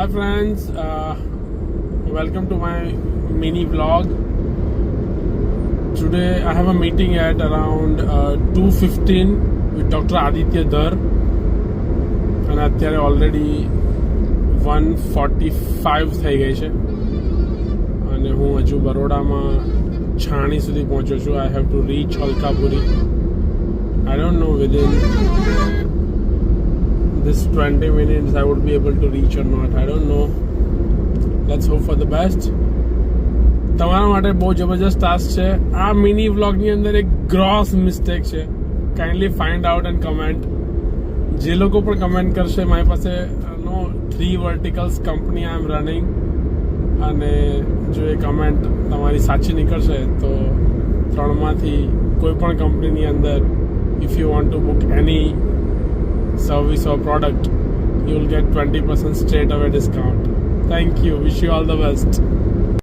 Hi friends, welcome to my mini vlog. Today I have a meeting at around 2:15 with Dr. Aditya Dhar, and અત્યારે already 1:45 થઈ ગઈ છે અને હું હજુ બરોડામાં છાણી સુધી પહોંચ્યો છું. I have to reach Alkapuri. I don't know within this 20 minutes I would be able to reach or not. I don't know. Let's hope for the best. તમારા માટે બહુ જબરજસ્ત ટાસ્ક છે. આ મિની વ્લોગની અંદર એક ગ્રોસ મિસ્ટેક છે. Kindly find out and comment. જે લોકો પણ કમેન્ટ કરશે, મારી પાસે 3 વર્ટિકલ્સ કંપની આઈ એમ રનિંગ, અને જો એ કમેન્ટ તમારી સાચી નીકળશે તો 3માંથી કોઈ પણ કંપનીની અંદર if you want to book any service or product, you will get 20% straight away discount. Thank you. Wish you all the best.